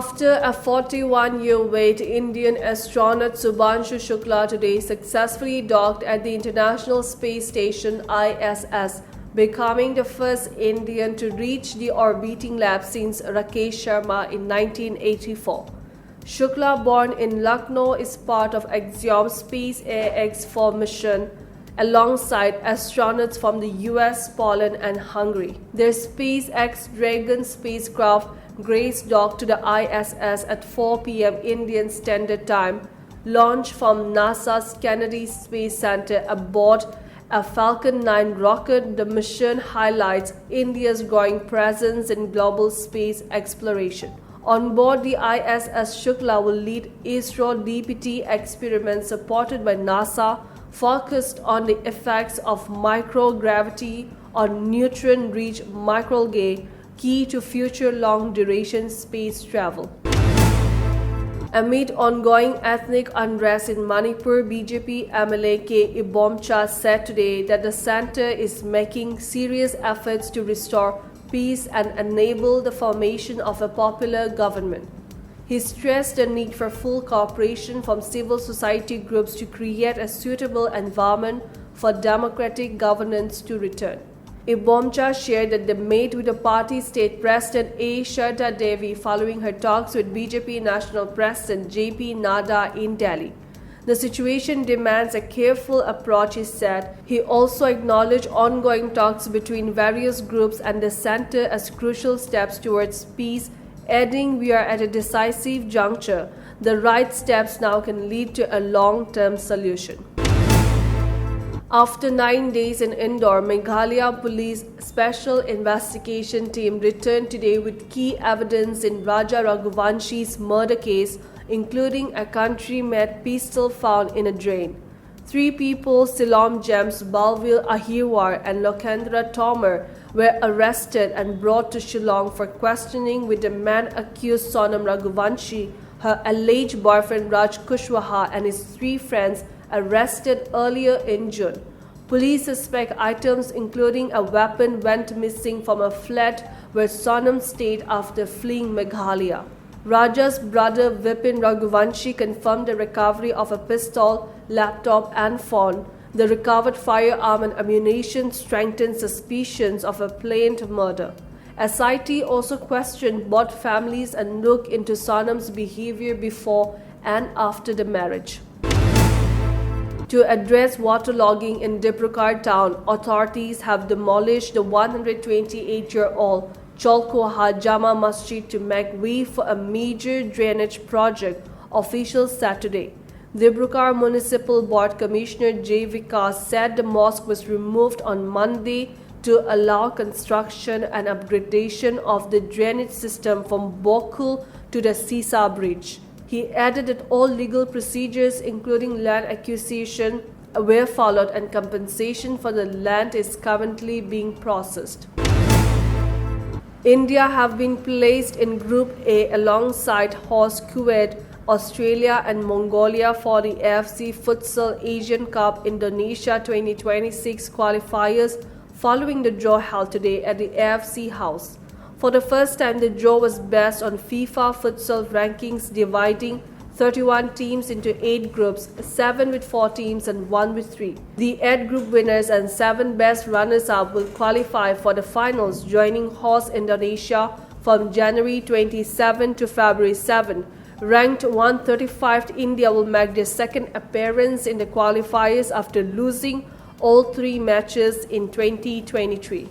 After a 41-year wait, Indian astronaut Subhanshu Shukla today successfully docked at the International Space Station ISS, becoming the first Indian to reach the orbiting lab since Rakesh Sharma in 1984. Shukla, born in Lucknow, is part of Axiom Space AX-4 mission alongside astronauts from the US, Poland and Hungary. Their SpaceX Dragon spacecraft graced docked to the ISS at 4 p.m. Indian Standard Time, launched from NASA's Kennedy Space Center aboard a Falcon 9 rocket. The mission highlights India's growing presence in global space exploration. On board the ISS, Shukla will lead ISRO DPT experiments supported by NASA, focused on the effects of microgravity on neutron-rich microalgae, key to future long-duration space travel. Amid ongoing ethnic unrest in Manipur, BJP MLA K. Ibomcha said today that the center is making serious efforts to restore peace and enable the formation of a popular government. He stressed the need for full cooperation from civil society groups to create a suitable environment for democratic governance to return. Ibomcha shared that they met with the party state president A. Sharda Devi following her talks with BJP National President J.P. Nadda in Delhi. The situation demands a careful approach, he said. He also acknowledged ongoing talks between various groups and the center as crucial steps towards peace, adding, "We are at a decisive juncture. The right steps now can lead to a long-term solution." After 9 days in Indore, Meghalaya Police Special Investigation Team returned today with key evidence in Raja Raghuvanshi's murder case, including a country-made pistol found in a drain. 3 people, Silom James, Balvil Ahirwar and Lokendra Tomar, were arrested and brought to Shillong for questioning, with the man accused Sonam Raghuvanshi, her alleged boyfriend Raj Kushwaha and his 3 friends arrested earlier in June. Police suspect items including a weapon went missing from a flat where Sonam stayed after fleeing Meghalaya. Raja's brother Vipin Raghuvanshi confirmed the recovery of a pistol, laptop and phone. The recovered firearm and ammunition strengthened suspicions of a planned murder. SIT also questioned both families and looked into Sonam's behavior before and after the marriage. To address waterlogging in Dibrukar town, authorities have demolished the 128-year-old Cholkoha Jama Masjid to make way for a major drainage project, officials said today. Dibrukar Municipal Board Commissioner J. Vikas said the mosque was removed on Monday to allow construction and upgradation of the drainage system from Bokul to the Sisa Bridge. He added that all legal procedures, including land acquisition, were followed and compensation for the land is currently being processed. India have been placed in Group A alongside host Kuwait, Australia and Mongolia for the AFC Futsal Asian Cup Indonesia 2026 qualifiers following the draw held today at the AFC House. For the first time, the draw was based on FIFA futsal rankings, dividing 31 teams into 8 groups, 7 with 4 teams and 1 with 3. The 8 group winners and 7 best runners-up will qualify for the finals, joining host Indonesia from January 27 to February 7. Ranked 135, India will make their second appearance in the qualifiers after losing all 3 matches in 2023.